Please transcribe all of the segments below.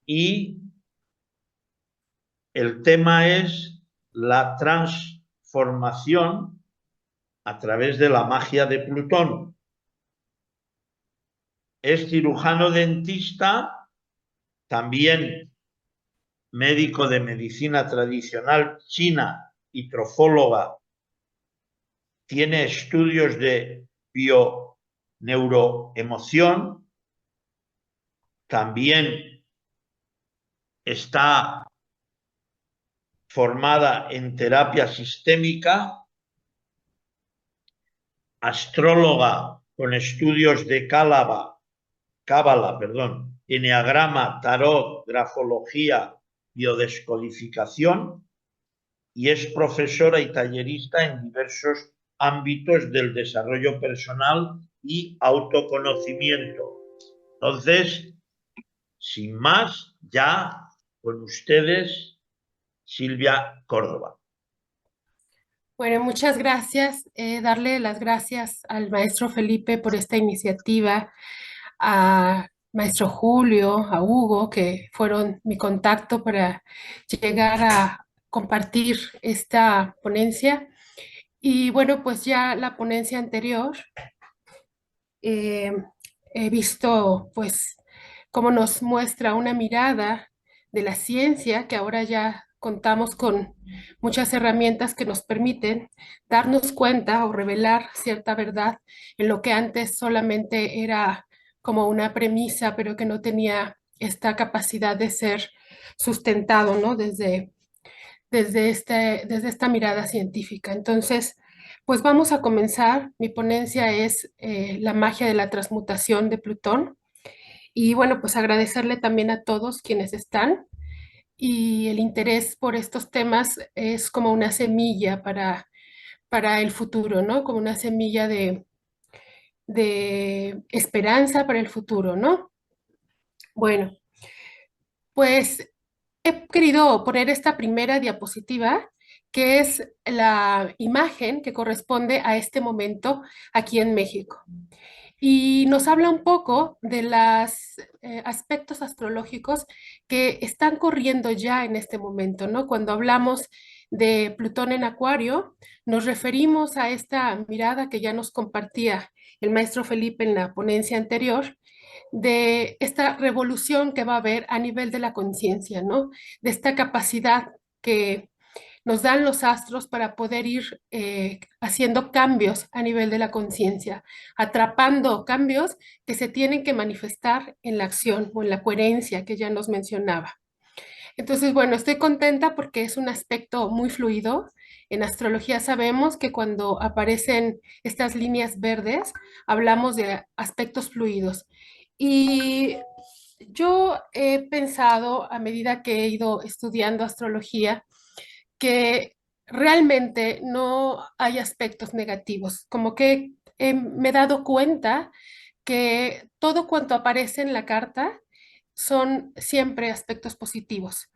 y el tema es la transformación a través de la magia de Plutón. Es cirujano dentista, también médico de medicina tradicional china y trofóloga. Tiene estudios de bioneuroemoción. También está formada en terapia sistémica, astróloga con estudios de cábala, eneagrama, tarot, grafología, biodescodificación, y es profesora y tallerista en diversos ámbitos del desarrollo personal y autoconocimiento. Entonces, sin más, ya con ustedes, Silvia Córdoba. Bueno, muchas gracias. Darle las gracias al maestro Felipe por esta iniciativa, a maestro Julio, a Hugo, que fueron mi contacto para llegar a compartir esta ponencia. Y bueno, pues ya la ponencia anterior, eh, he visto pues cómo nos muestra una mirada de la ciencia, que ahora ya contamos con muchas herramientas que nos permiten darnos cuenta o revelar cierta verdad en lo que antes solamente era como una premisa, pero que no tenía esta capacidad de ser sustentado, ¿no? Desde esta mirada científica. Entonces, pues vamos a comenzar. Mi ponencia es la magia de la transmutación de Plutón. Y bueno, pues agradecerle también a todos quienes están. Y el interés por estos temas es como una semilla para el futuro, ¿no? Como una semilla de esperanza para el futuro, ¿no? Bueno, pues he querido poner esta primera diapositiva, que es la imagen que corresponde a este momento aquí en México. Y nos habla un poco de los aspectos astrológicos que están corriendo ya en este momento, ¿no? Cuando hablamos de Plutón en Acuario, nos referimos a esta mirada que ya nos compartía el maestro Felipe en la ponencia anterior, de esta revolución que va a haber a nivel de la conciencia, ¿no? De esta capacidad que nos dan los astros para poder ir haciendo cambios a nivel de la conciencia, atrapando cambios que se tienen que manifestar en la acción o en la coherencia que ya nos mencionaba. Entonces, bueno, estoy contenta porque es un aspecto muy fluido. En astrología sabemos que cuando aparecen estas líneas verdes, hablamos de aspectos fluidos. Y yo he pensado a medida que he ido estudiando astrología que realmente no hay aspectos negativos, como que me he dado cuenta que todo cuanto aparece en la carta son siempre aspectos positivos,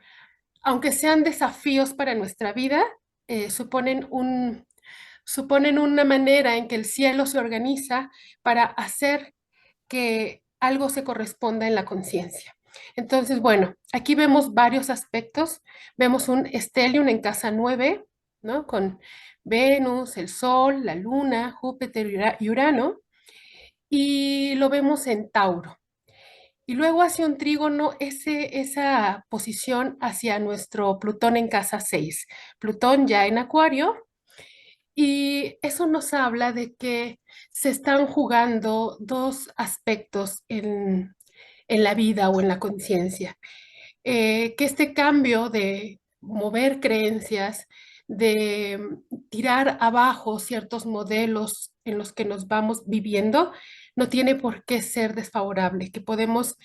aunque sean desafíos para nuestra vida, suponen una manera en que el cielo se organiza para hacer que algo se corresponda en la conciencia. Entonces, bueno, aquí vemos varios aspectos. Vemos un stellium en casa 9, ¿no? Con Venus, el Sol, la Luna, Júpiter y Urano, y lo vemos en Tauro. Y luego hacia un trígono esa posición hacia nuestro Plutón en casa 6. Plutón ya en Acuario, y eso nos habla de que se están jugando dos aspectos en la vida o en la conciencia. Que este cambio de mover creencias, de tirar abajo ciertos modelos en los que nos vamos viviendo, no tiene por qué ser desfavorable, que podemos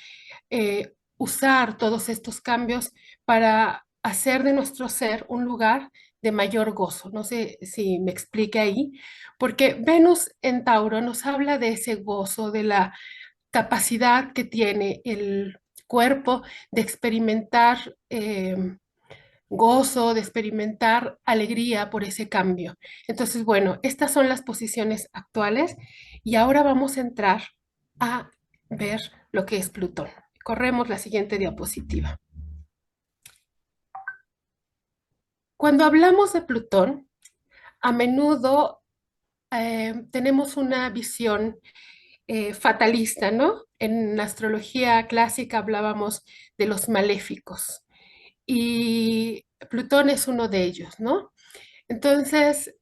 usar todos estos cambios para hacer de nuestro ser un lugar de mayor gozo. No sé si me explique ahí, porque Venus en Tauro nos habla de ese gozo, de la capacidad que tiene el cuerpo de experimentar gozo, de experimentar alegría por ese cambio. Entonces, bueno, estas son las posiciones actuales y ahora vamos a entrar a ver lo que es Plutón. Corremos la siguiente diapositiva. Cuando hablamos de Plutón, a menudo tenemos una visión fatalista, ¿no? En la astrología clásica hablábamos de los maléficos y Plutón es uno de ellos, ¿no? Entonces,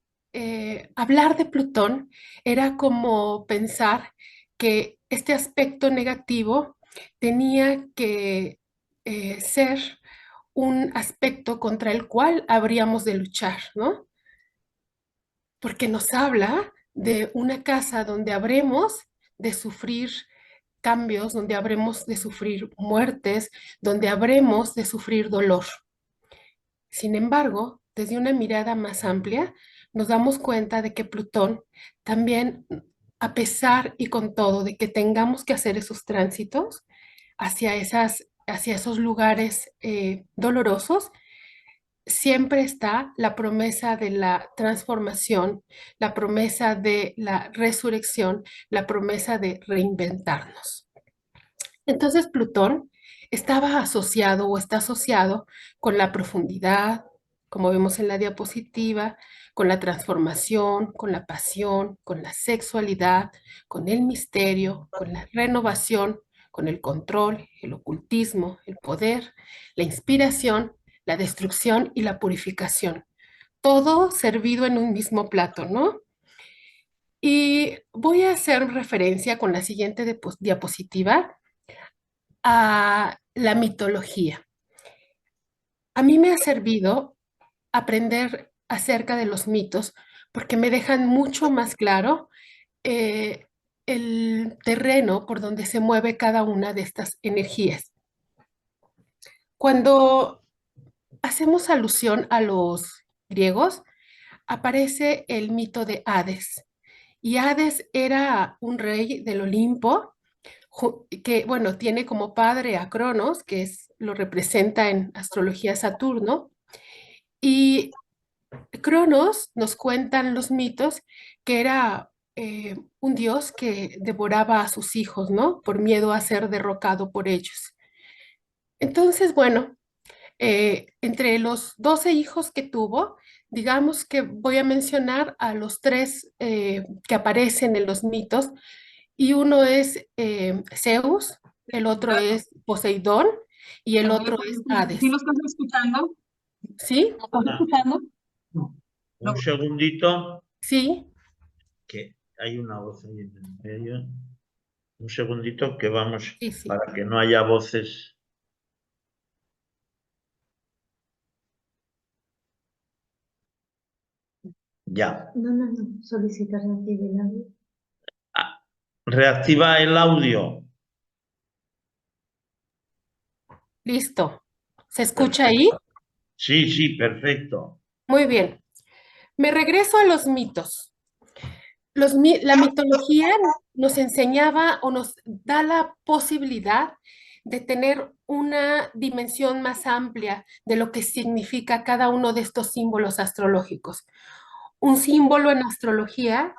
hablar de Plutón era como pensar que este aspecto negativo tenía que ser un aspecto contra el cual habríamos de luchar, ¿no? Porque nos habla de una casa donde habremos de sufrir cambios, donde habremos de sufrir muertes, donde habremos de sufrir dolor. Sin embargo, desde una mirada más amplia, nos damos cuenta de que Plutón también, a pesar y con todo de que tengamos que hacer esos tránsitos hacia esos lugares dolorosos, siempre está la promesa de la transformación, la promesa de la resurrección, la promesa de reinventarnos. Entonces Plutón estaba asociado o está asociado con la profundidad, como vemos en la diapositiva, con la transformación, con la pasión, con la sexualidad, con el misterio, con la renovación, con el control, el ocultismo, el poder, la inspiración, la destrucción y la purificación. Todo servido en un mismo plato, ¿no? Y voy a hacer referencia con la siguiente diapositiva a la mitología. A mí me ha servido aprender acerca de los mitos porque me dejan mucho más claro eh, el terreno por donde se mueve cada una de estas energías. Cuando hacemos alusión a los griegos, aparece el mito de Hades. Y Hades era un rey del Olimpo que, bueno, tiene como padre a Cronos, lo representa en astrología Saturno, y Cronos nos cuentan los mitos que era un dios que devoraba a sus hijos, ¿no? Por miedo a ser derrocado por ellos. Entonces, bueno, entre los 12 hijos que tuvo, digamos que voy a mencionar a los tres que aparecen en los mitos, y uno es Zeus, el otro es Poseidón y el otro es ¿Sí Hades. lo estás escuchando? ¿Sí? ¿Lo estás Ah, escuchando? un segundito, Sí, que hay una voz ahí en el medio. Un segundito que vamos, sí, sí. para que no haya voces. Ya. No. Solicita reactivar el audio. Ah, reactiva el audio. Listo. ¿Se escucha ahí? Perfecto. Sí, sí, perfecto. Muy bien. Me regreso a los mitos. La mitología nos enseñaba o nos da la posibilidad de tener una dimensión más amplia de lo que significa cada uno de estos símbolos astrológicos. Un símbolo en astrología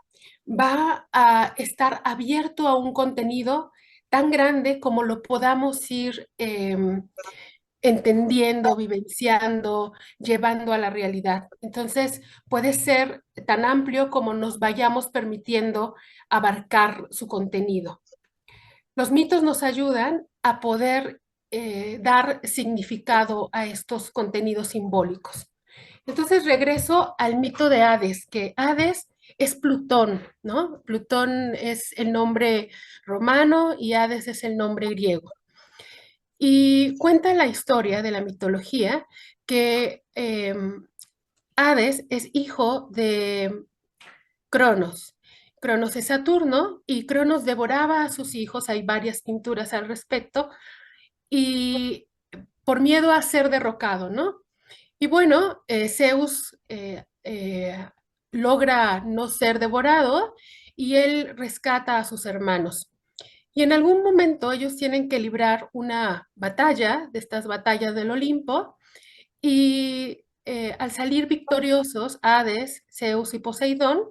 va a estar abierto a un contenido tan grande como lo podamos ir entendiendo, vivenciando, llevando a la realidad. Entonces, puede ser tan amplio como nos vayamos permitiendo abarcar su contenido. Los mitos nos ayudan a poder dar significado a estos contenidos simbólicos. Entonces regreso al mito de Hades, que Hades es Plutón, ¿no? Plutón es el nombre romano y Hades es el nombre griego. Y cuenta la historia de la mitología que Hades es hijo de Cronos. Cronos es Saturno y Cronos devoraba a sus hijos, hay varias pinturas al respecto, y por miedo a ser derrocado, ¿no? Y bueno, Zeus logra no ser devorado y él rescata a sus hermanos. Y en algún momento ellos tienen que librar una batalla, de estas batallas del Olimpo, y al salir victoriosos, Hades, Zeus y Poseidón,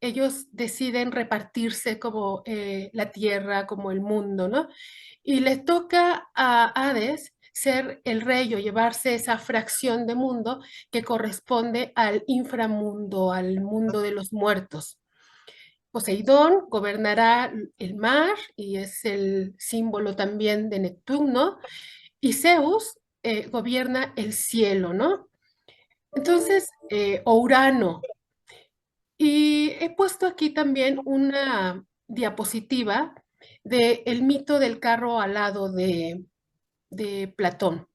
ellos deciden repartirse como la tierra, como el mundo, ¿no? Y le toca a Hades ser el rey o llevarse esa fracción de mundo que corresponde al inframundo, al mundo de los muertos. Poseidón gobernará el mar y es el símbolo también de Neptuno, y Zeus gobierna el cielo, ¿no? Entonces, o Urano. Y he puesto aquí también una diapositiva del mito del carro alado de Platón.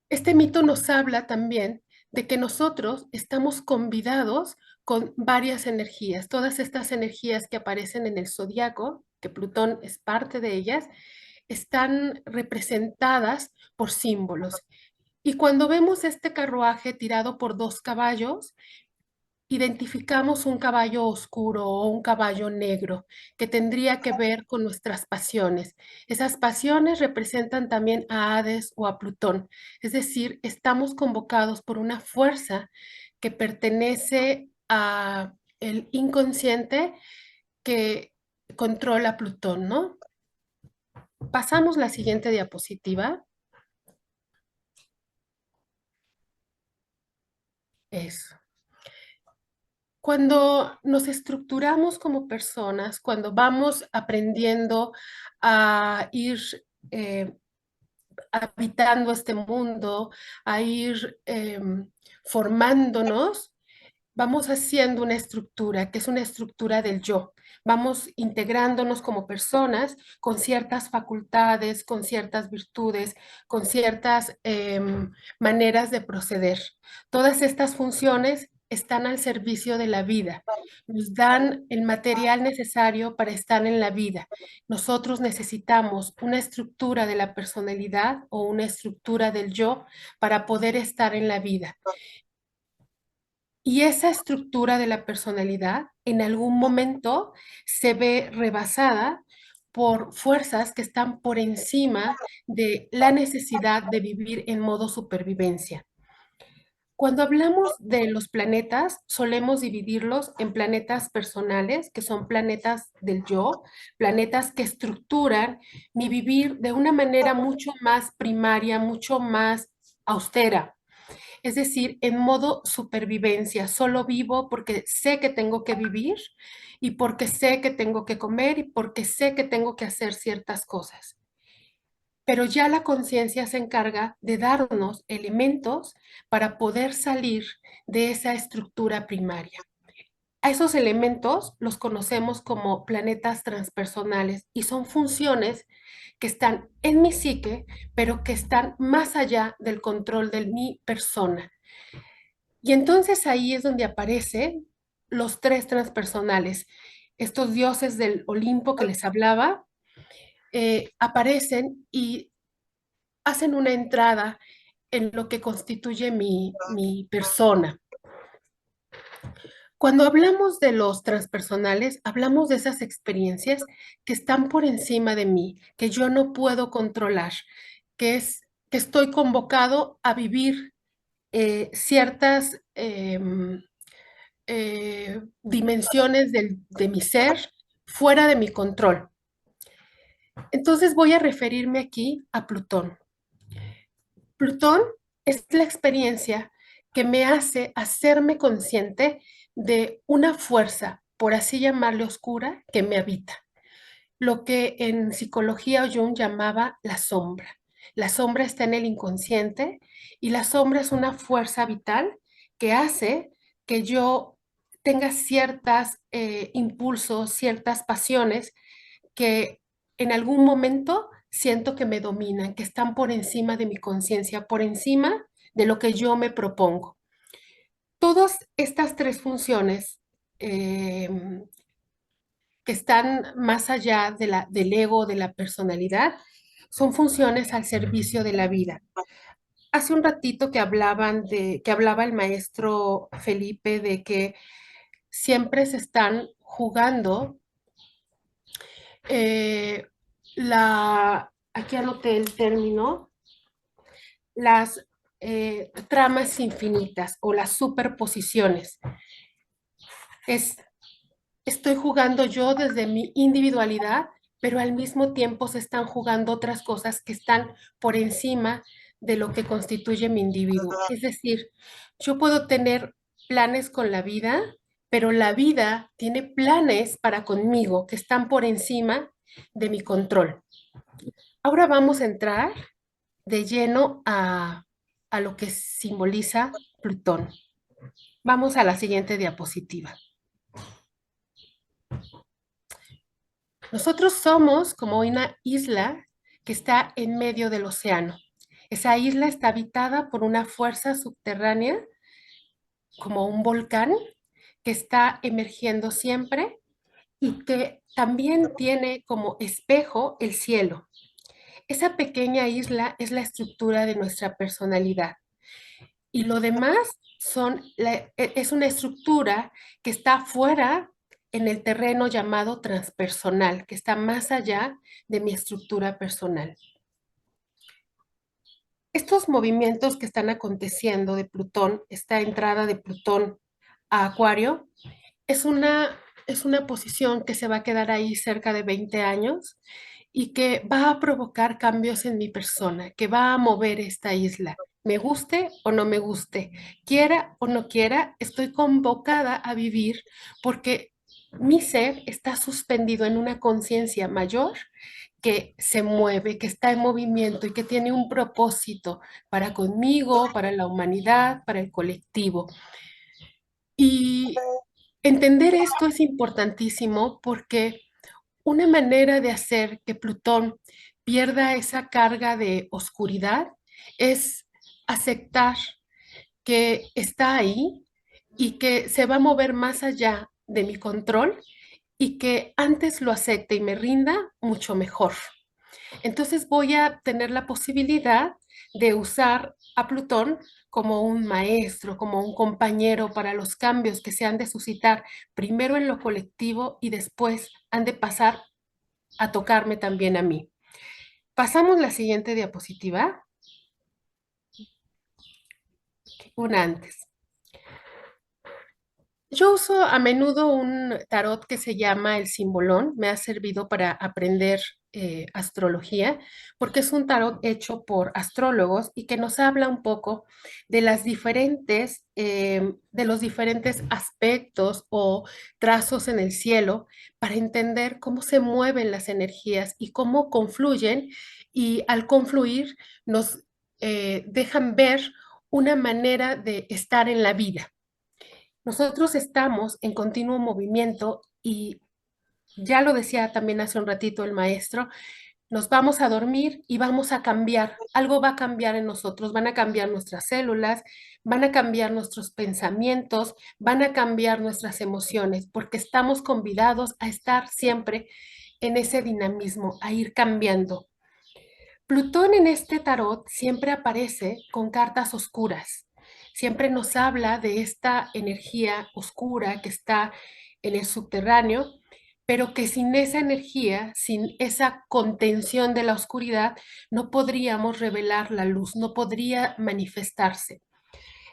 Este mito nos habla también de que nosotros estamos convidados con varias energías, todas estas energías que aparecen en el zodiaco, que Plutón es parte de ellas, están representadas por símbolos. Y cuando vemos este carruaje tirado por dos caballos, identificamos un caballo oscuro o un caballo negro que tendría que ver con nuestras pasiones. Esas pasiones representan también a Hades o a Plutón, es decir, estamos convocados por una fuerza que pertenece a el inconsciente que controla Plutón, ¿no? Pasamos la siguiente diapositiva. Eso. Cuando nos estructuramos como personas, cuando vamos aprendiendo a ir eh, habitando este mundo, a ir formándonos, vamos haciendo una estructura que es una estructura del yo. Vamos integrándonos como personas con ciertas facultades, con ciertas virtudes, con ciertas maneras de proceder. Todas estas funciones están al servicio de la vida, nos dan el material necesario para estar en la vida. Nosotros necesitamos una estructura de la personalidad o una estructura del yo para poder estar en la vida. Y esa estructura de la personalidad en algún momento se ve rebasada por fuerzas que están por encima de la necesidad de vivir en modo supervivencia. Cuando hablamos de los planetas, solemos dividirlos en planetas personales, que son planetas del yo, planetas que estructuran mi vivir de una manera mucho más primaria, mucho más austera. Es decir, en modo supervivencia, solo vivo porque sé que tengo que vivir y porque sé que tengo que comer y porque sé que tengo que hacer ciertas cosas. Pero ya la conciencia se encarga de darnos elementos para poder salir de esa estructura primaria. A esos elementos los conocemos como planetas transpersonales y son funciones que están en mi psique, pero que están más allá del control de mi persona. Y entonces ahí es donde aparecen los tres transpersonales. Estos dioses del Olimpo que les hablaba, aparecen y hacen una entrada en lo que constituye mi persona. Cuando hablamos de los transpersonales, hablamos de esas experiencias que están por encima de mí, que yo no puedo controlar, que estoy convocado a vivir ciertas dimensiones de mi ser fuera de mi control. Entonces voy a referirme aquí a Plutón. Plutón es la experiencia que me hace hacerme consciente de una fuerza, por así llamarle oscura, que me habita. Lo que en psicología Jung llamaba la sombra. La sombra está en el inconsciente y la sombra es una fuerza vital que hace que yo tenga ciertos impulsos, ciertas pasiones que en algún momento siento que me dominan, que están por encima de mi conciencia, por encima de lo que yo me propongo. Todas estas tres funciones que están más allá del ego, de la personalidad, son funciones al servicio de la vida. Hace un ratito que hablaba el maestro Felipe de que siempre se están jugando eh, aquí anoté el término, las tramas infinitas o las superposiciones. Es, estoy jugando yo desde mi individualidad, pero al mismo tiempo se están jugando otras cosas que están por encima de lo que constituye mi individuo. Es decir, yo puedo tener planes con la vida, pero la vida tiene planes para conmigo que están por encima de mi control. Ahora vamos a entrar de lleno a lo que simboliza Plutón. Vamos a la siguiente diapositiva. Nosotros somos como una isla que está en medio del océano. Esa isla está habitada por una fuerza subterránea, como un volcán, que está emergiendo siempre y que también tiene como espejo el cielo. Esa pequeña isla es la estructura de nuestra personalidad y lo demás es una estructura que está fuera en el terreno llamado transpersonal, que está más allá de mi estructura personal. Estos movimientos que están aconteciendo de Plutón, esta entrada de Plutón a Acuario, es una posición que se va a quedar ahí cerca de 20 años y que va a provocar cambios en mi persona, que va a mover esta isla. Me guste o no me guste, quiera o no quiera, estoy convocada a vivir porque mi ser está suspendido en una conciencia mayor que se mueve, que está en movimiento y que tiene un propósito para conmigo, para la humanidad, para el colectivo. Y entender esto es importantísimo porque una manera de hacer que Plutón pierda esa carga de oscuridad es aceptar que está ahí y que se va a mover más allá de mi control y que antes lo acepte y me rinda, mucho mejor. Entonces voy a tener la posibilidad de usar a Plutón como un maestro, como un compañero para los cambios que se han de suscitar primero en lo colectivo y después han de pasar a tocarme también a mí. Pasamos la siguiente diapositiva, una antes. Yo uso a menudo un tarot que se llama el Simbolón. Me ha servido para aprender astrología, porque es un tarot hecho por astrólogos y que nos habla un poco de de los diferentes aspectos o trazos en el cielo para entender cómo se mueven las energías y cómo confluyen y al confluir nos dejan ver una manera de estar en la vida. Nosotros estamos en continuo movimiento y ya lo decía también hace un ratito el maestro, nos vamos a dormir y vamos a cambiar. Algo va a cambiar en nosotros, van a cambiar nuestras células, van a cambiar nuestros pensamientos, van a cambiar nuestras emociones, porque estamos convidados a estar siempre en ese dinamismo, a ir cambiando. Plutón en este tarot siempre aparece con cartas oscuras. Siempre nos habla de esta energía oscura que está en el subterráneo, pero que sin esa energía, sin esa contención de la oscuridad, no podríamos revelar la luz, no podría manifestarse.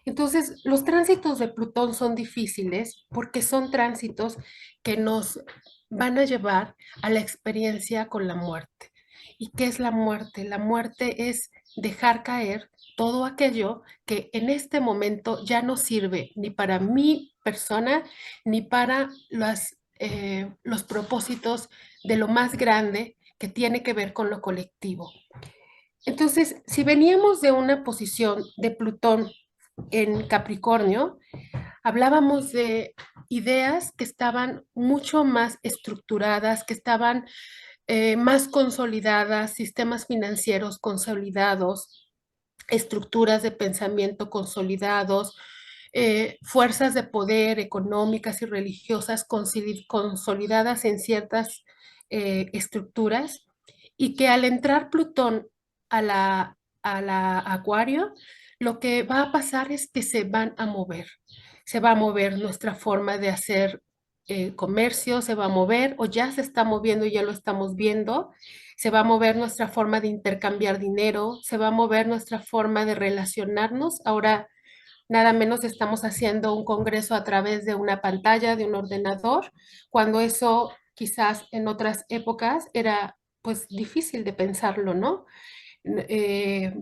Entonces, los tránsitos de Plutón son difíciles porque son tránsitos que nos van a llevar a la experiencia con la muerte. ¿Y qué es la muerte? La muerte es dejar caer todo aquello que en este momento ya no sirve ni para mi persona ni para los propósitos de lo más grande que tiene que ver con lo colectivo. Entonces, si veníamos de una posición de Plutón en Capricornio, hablábamos de ideas que estaban mucho más estructuradas, que estaban más consolidadas, sistemas financieros consolidados, estructuras de pensamiento consolidados, fuerzas de poder económicas y religiosas consolidadas en ciertas estructuras, y que al entrar Plutón a la Acuario, lo que va a pasar es que se van a mover. Se va a mover nuestra forma de hacer comercio, se va a mover o ya se está moviendo y ya lo estamos viendo. Se va a mover nuestra forma de intercambiar dinero, se va a mover nuestra forma de relacionarnos. Ahora nada menos estamos haciendo un congreso a través de una pantalla, de un ordenador, cuando eso quizás en otras épocas era pues difícil de pensarlo, ¿no? Eh,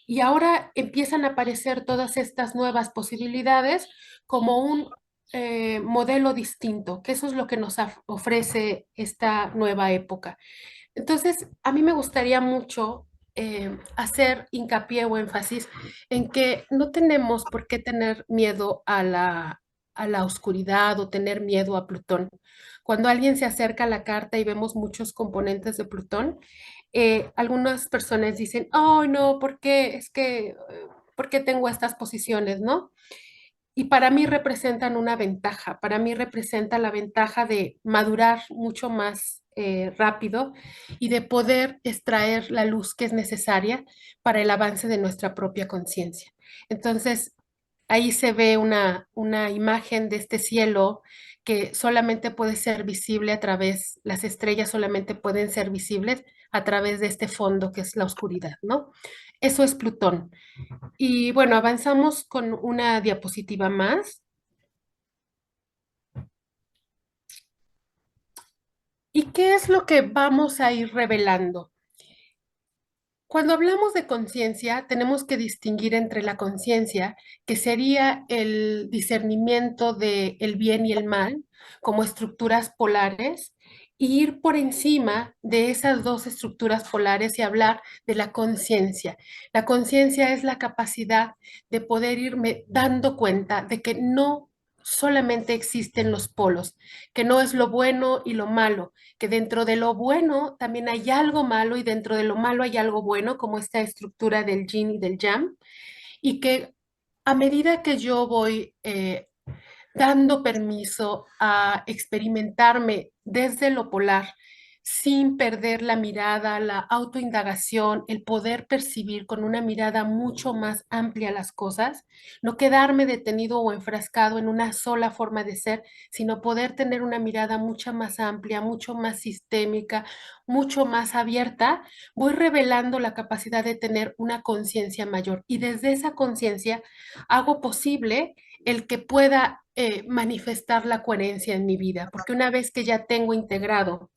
y ahora empiezan a aparecer todas estas nuevas posibilidades como un modelo distinto, que eso es lo que nos ofrece esta nueva época. Entonces, a mí me gustaría mucho hacer hincapié o énfasis en que no tenemos por qué tener miedo a la oscuridad o tener miedo a Plutón. Cuando alguien se acerca a la carta y vemos muchos componentes de Plutón, algunas personas dicen, oh, no, ¿por qué? Es que, ¿por qué tengo estas posiciones, no? Y para mí representan una ventaja, para mí representa la ventaja de madurar mucho más rápido y de poder extraer la luz que es necesaria para el avance de nuestra propia conciencia. Entonces, ahí se ve una imagen de este cielo que solamente puede ser visible a través, las estrellas solamente pueden ser visibles a través de este fondo que es la oscuridad, ¿no? Eso es Plutón. Y bueno, avanzamos con una diapositiva más. ¿Y qué es lo que vamos a ir revelando? Cuando hablamos de conciencia, tenemos que distinguir entre la conciencia, que sería el discernimiento de el bien y el mal, como estructuras polares, y ir por encima de esas dos estructuras polares y hablar de la conciencia. La conciencia es la capacidad de poder irme dando cuenta de que no solamente existen los polos, que no es lo bueno y lo malo, que dentro de lo bueno también hay algo malo y dentro de lo malo hay algo bueno, como esta estructura del yin y del yang, y que a medida que yo voy dando permiso a experimentarme desde lo polar, sin perder la mirada, la autoindagación, el poder percibir con una mirada mucho más amplia las cosas, no quedarme detenido o enfrascado en una sola forma de ser, sino poder tener una mirada mucho más amplia, mucho más sistémica, mucho más abierta, voy revelando la capacidad de tener una conciencia mayor y desde esa conciencia hago posible el que pueda manifestar la coherencia en mi vida, porque una vez que ya tengo integrado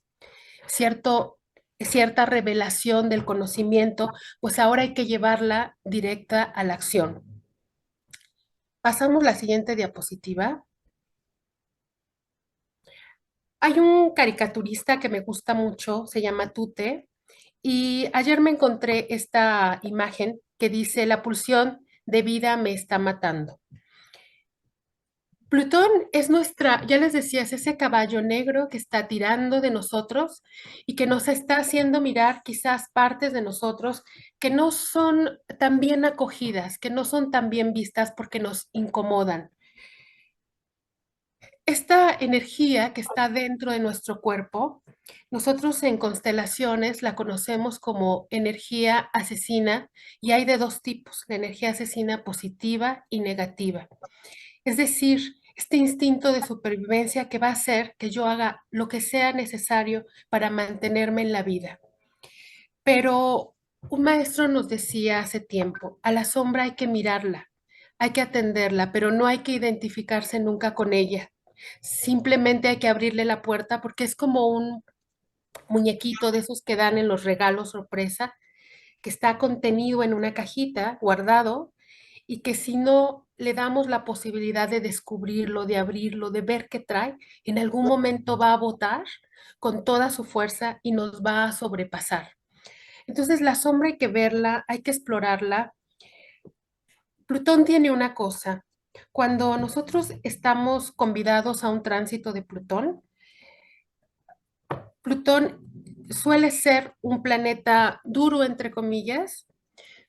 cierta revelación del conocimiento, pues ahora hay que llevarla directa a la acción. Pasamos la siguiente diapositiva. Hay un caricaturista que me gusta mucho, se llama Tute, y ayer me encontré esta imagen que dice, la pulsión de vida me está matando. Plutón es nuestra, ya les decía, es ese caballo negro que está tirando de nosotros y que nos está haciendo mirar quizás partes de nosotros que no son tan bien acogidas, que no son tan bien vistas porque nos incomodan. Esta energía que está dentro de nuestro cuerpo, nosotros en constelaciones la conocemos como energía asesina y hay de dos tipos, la energía asesina positiva y negativa. Es decir, este instinto de supervivencia que va a hacer que yo haga lo que sea necesario para mantenerme en la vida. Pero un maestro nos decía hace tiempo, a la sombra hay que mirarla, hay que atenderla, pero no hay que identificarse nunca con ella. Simplemente hay que abrirle la puerta porque es como un muñequito de esos que dan en los regalos sorpresa, que está contenido en una cajita, guardado, y que si no le damos la posibilidad de descubrirlo, de abrirlo, de ver qué trae, en algún momento va a botar con toda su fuerza y nos va a sobrepasar. Entonces la sombra hay que verla, hay que explorarla. Plutón tiene una cosa. Cuando nosotros estamos convidados a un tránsito de Plutón, Plutón suele ser un planeta duro, entre comillas,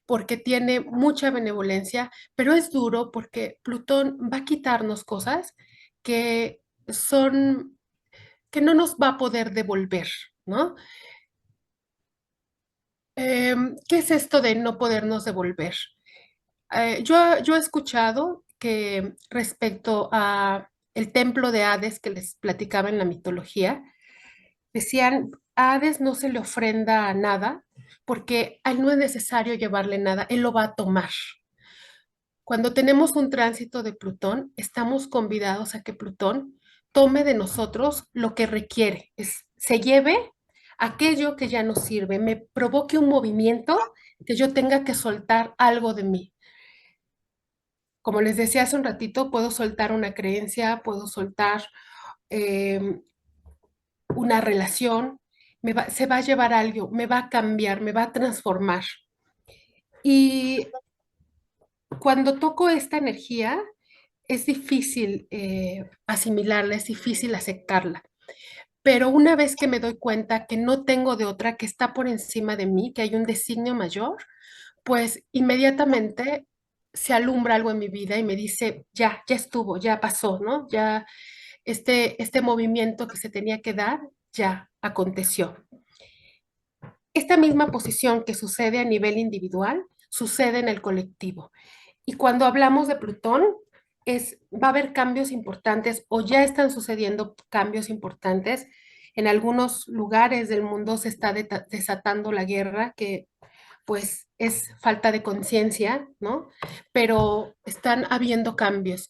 porque tiene mucha benevolencia, pero es duro porque Plutón va a quitarnos cosas que son, que no nos va a poder devolver, ¿no? ¿Qué es esto de no podernos devolver? Yo he escuchado que respecto a el templo de Hades que les platicaba en la mitología, decían, a Hades no se le ofrenda nada porque a él no es necesario llevarle nada, él lo va a tomar. Cuando tenemos un tránsito de Plutón, estamos convidados a que Plutón tome de nosotros lo que requiere, se lleve aquello que ya no sirve, me provoque un movimiento que yo tenga que soltar algo de mí. Como les decía hace un ratito, puedo soltar una creencia, puedo soltar eh, una relación, se va a llevar algo, me va a cambiar, me va a transformar. Y cuando toco esta energía, es difícil asimilarla, es difícil aceptarla. Pero una vez que me doy cuenta que no tengo de otra, que está por encima de mí, que hay un designio mayor, pues inmediatamente se alumbra algo en mi vida y me dice, ya, ya estuvo, ya pasó, ¿no? Ya este movimiento que se tenía que dar, ya aconteció. Esta misma posición que sucede a nivel individual, sucede en el colectivo. Y cuando hablamos de Plutón, va a haber cambios importantes o ya están sucediendo cambios importantes. En algunos lugares del mundo se está desatando la guerra, que pues es falta de conciencia, ¿no? Pero están habiendo cambios.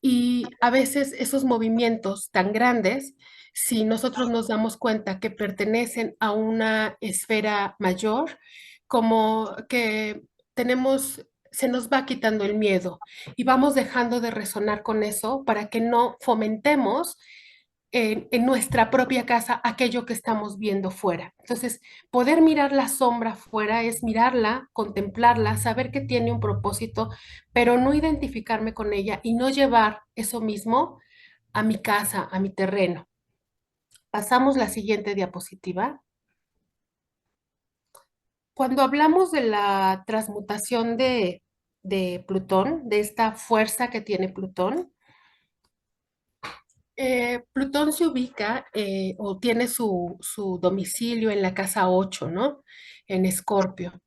Y a veces esos movimientos tan grandes, si nosotros nos damos cuenta que pertenecen a una esfera mayor, como que tenemos, se nos va quitando el miedo y vamos dejando de resonar con eso para que no fomentemos en nuestra propia casa aquello que estamos viendo fuera. Entonces, poder mirar la sombra fuera es mirarla, contemplarla, saber que tiene un propósito, pero no identificarme con ella y no llevar eso mismo a mi casa, a mi terreno. Pasamos la siguiente diapositiva. Cuando hablamos de la transmutación de Plutón, de esta fuerza que tiene Plutón, Plutón se ubica o tiene su domicilio en la casa 8, ¿no? En Escorpio.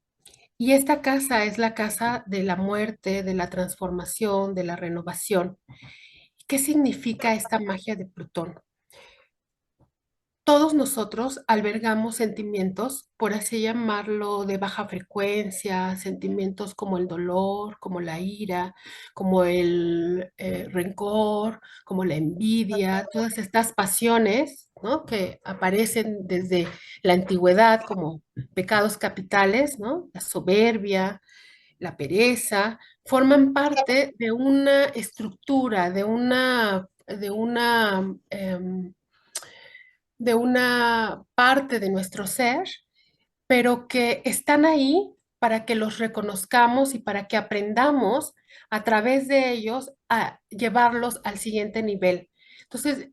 Y esta casa es la casa de la muerte, de la transformación, de la renovación. ¿Qué significa esta magia de Plutón? Todos nosotros albergamos sentimientos, por así llamarlo, de baja frecuencia, sentimientos como el dolor, como la ira, como el rencor, como la envidia, todas estas pasiones, ¿no? Que aparecen desde la antigüedad como pecados capitales, ¿no? La soberbia, la pereza, forman parte de una estructura, de una parte de nuestro ser, pero que están ahí para que los reconozcamos y para que aprendamos a través de ellos a llevarlos al siguiente nivel. Entonces,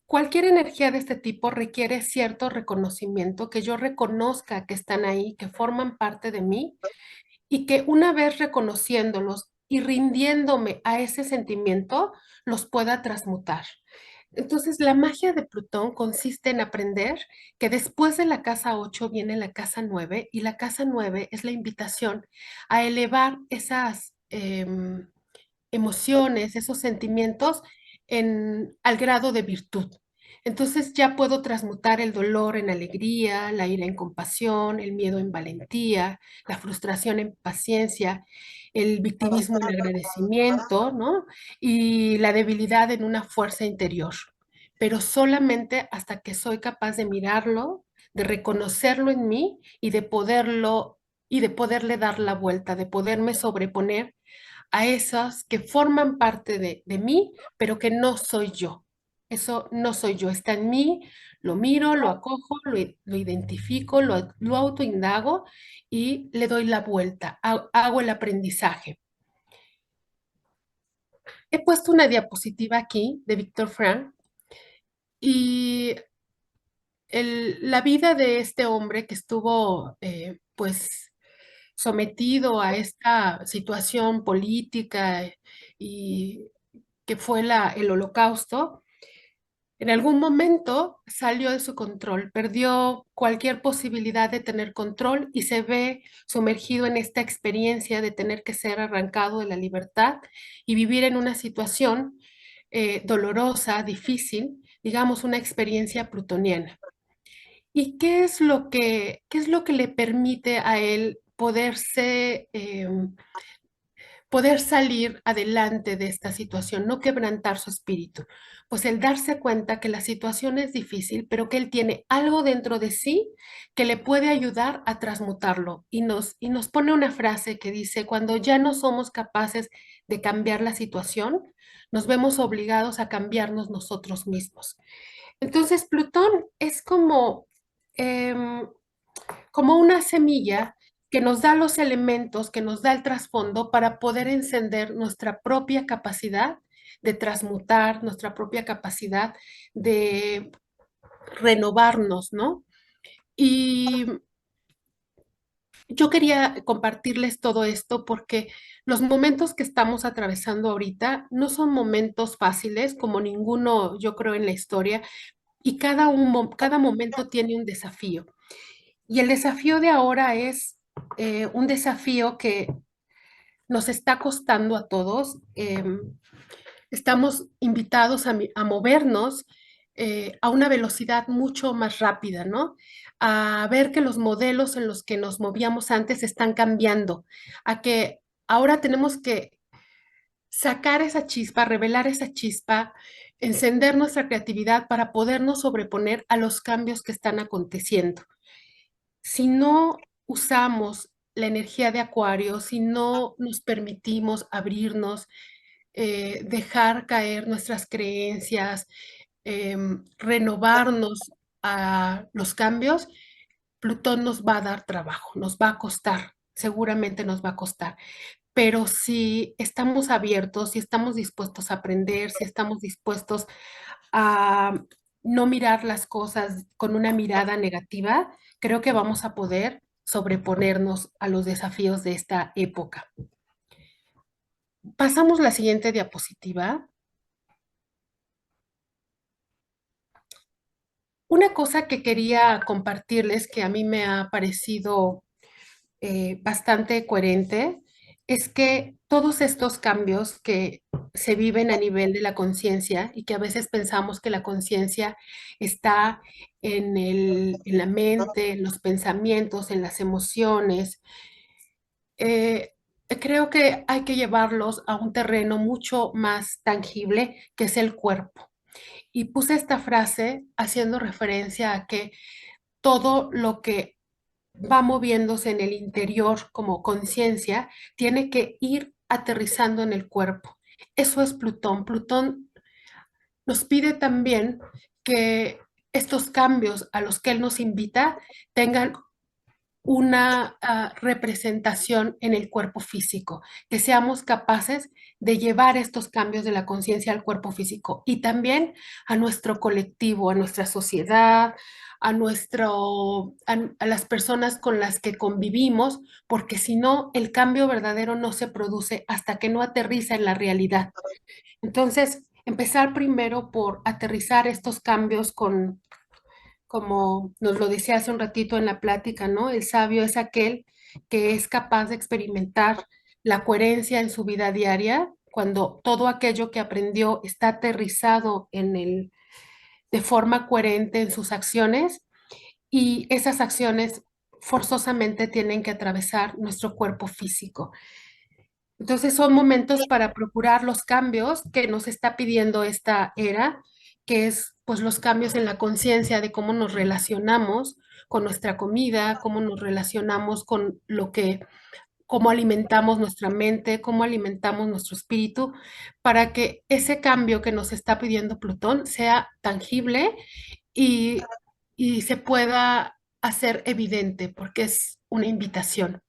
cualquier energía de este tipo requiere cierto reconocimiento, que yo reconozca que están ahí, que forman parte de mí y que una vez reconociéndolos y rindiéndome a ese sentimiento, los pueda transmutar. Entonces, la magia de Plutón consiste en aprender que después de la casa 8 viene la casa 9 y la casa 9 es la invitación a elevar esas emociones, esos sentimientos al grado de virtud. Entonces ya puedo transmutar el dolor en alegría, la ira en compasión, el miedo en valentía, la frustración en paciencia, el victimismo en agradecimiento, ¿no? Y la debilidad en una fuerza interior. Pero solamente hasta que soy capaz de mirarlo, de reconocerlo en mí y de poderle dar la vuelta, de poderme sobreponer a esas que forman parte de mí, pero que no soy yo. Eso no soy yo, está en mí, lo miro, lo acojo, lo identifico, lo autoindago y le doy la vuelta, hago el aprendizaje. He puesto una diapositiva aquí de Víctor Frank y la vida de este hombre que estuvo pues sometido a esta situación política y que fue el Holocausto, en algún momento salió de su control, perdió cualquier posibilidad de tener control y se ve sumergido en esta experiencia de tener que ser arrancado de la libertad y vivir en una situación dolorosa, difícil, digamos una experiencia plutoniana. ¿Y qué es lo que le permite a él poderse poder salir adelante de esta situación, no quebrantar su espíritu. Pues el darse cuenta que la situación es difícil, pero que él tiene algo dentro de sí que le puede ayudar a transmutarlo. Y nos pone una frase que dice, cuando ya no somos capaces de cambiar la situación, nos vemos obligados a cambiarnos nosotros mismos. Entonces, Plutón es em, como una semilla que nos da los elementos, que nos da el trasfondo para poder encender nuestra propia capacidad de transmutar, nuestra propia capacidad de renovarnos, ¿no? Y yo quería compartirles todo esto porque los momentos que estamos atravesando ahorita no son momentos fáciles, como ninguno, yo creo, en la historia, y cada momento tiene un desafío. Y el desafío de ahora es un desafío que nos está costando a todos. Estamos invitados a movernos a una velocidad mucho más rápida, ¿no? A ver que los modelos en los que nos movíamos antes están cambiando, a que ahora tenemos que sacar esa chispa, revelar esa chispa, encender nuestra creatividad para podernos sobreponer a los cambios que están aconteciendo. Si no usamos la energía de Acuario, si no nos permitimos abrirnos, dejar caer nuestras creencias, renovarnos a los cambios, Plutón nos va a dar trabajo, nos va a costar, seguramente nos va a costar. Pero si estamos abiertos, si estamos dispuestos a aprender, si estamos dispuestos a no mirar las cosas con una mirada negativa, creo que vamos a poder sobreponernos a los desafíos de esta época. Pasamos la siguiente diapositiva. Una cosa que quería compartirles que a mí me ha parecido bastante coherente es que todos estos cambios que se viven a nivel de la conciencia y que a veces pensamos que la conciencia está en la mente, en los pensamientos, en las emociones, eh, creo que hay que llevarlos a un terreno mucho más tangible, que es el cuerpo. Y puse esta frase haciendo referencia a que todo lo que va moviéndose en el interior como conciencia, tiene que ir aterrizando en el cuerpo. Eso es Plutón. Plutón nos pide también que estos cambios a los que él nos invita tengan una representación en el cuerpo físico, que seamos capaces de llevar estos cambios de la conciencia al cuerpo físico y también a nuestro colectivo, a nuestra sociedad, a las personas con las que convivimos, porque si no, el cambio verdadero no se produce hasta que no aterriza en la realidad. Entonces, empezar primero por aterrizar estos cambios como nos lo decía hace un ratito en la plática, ¿no? El sabio es aquel que es capaz de experimentar la coherencia en su vida diaria cuando todo aquello que aprendió está aterrizado de forma coherente en sus acciones y esas acciones forzosamente tienen que atravesar nuestro cuerpo físico. Entonces son momentos para procurar los cambios que nos está pidiendo esta era, que es pues los cambios en la conciencia de cómo nos relacionamos con nuestra comida, cómo nos relacionamos con cómo alimentamos nuestra mente, cómo alimentamos nuestro espíritu, para que ese cambio que nos está pidiendo Plutón sea tangible y, y se pueda hacer evidente, porque es una invitación.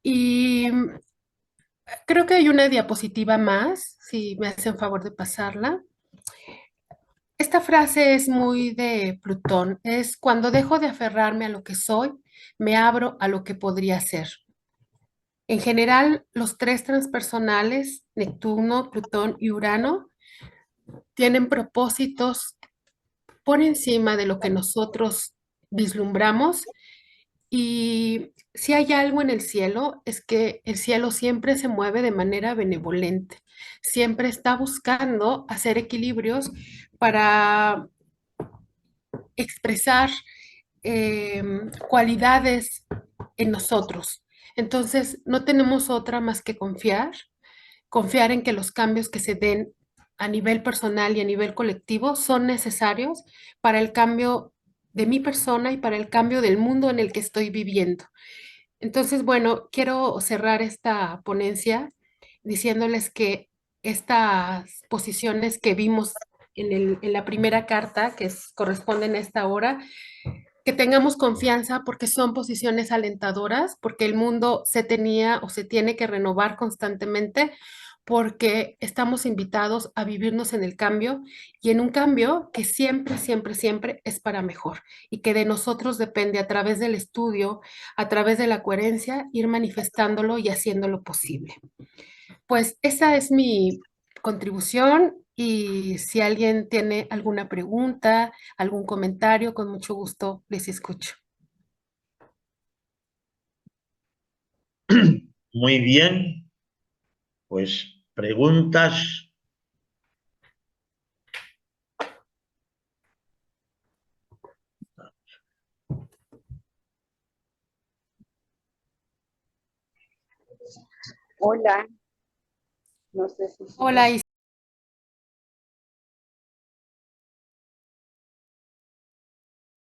Y creo que hay una diapositiva más, si me hacen favor de pasarla. Esta frase es muy de Plutón, es cuando dejo de aferrarme a lo que soy, me abro a lo que podría ser. En general, los tres transpersonales, Neptuno, Plutón y Urano, tienen propósitos por encima de lo que nosotros vislumbramos. Y si hay algo en el cielo, es que el cielo siempre se mueve de manera benevolente, siempre está buscando hacer equilibrios para expresar cualidades en nosotros. Entonces, no tenemos otra más que confiar en que los cambios que se den a nivel personal y a nivel colectivo son necesarios para el cambio de mi persona y para el cambio del mundo en el que estoy viviendo. Entonces, bueno, quiero cerrar esta ponencia diciéndoles que estas posiciones que vimos en la primera carta, corresponden a esta hora, que tengamos confianza porque son posiciones alentadoras, porque el mundo se tenía o se tiene que renovar constantemente, porque estamos invitados a vivirnos en el cambio y en un cambio que siempre, siempre, siempre es para mejor y que de nosotros depende a través del estudio, a través de la coherencia, ir manifestándolo y haciéndolo posible. Pues esa es mi contribución y si alguien tiene alguna pregunta, algún comentario, con mucho gusto les escucho. Muy bien, pues preguntas. Hola, no sé si... Hola,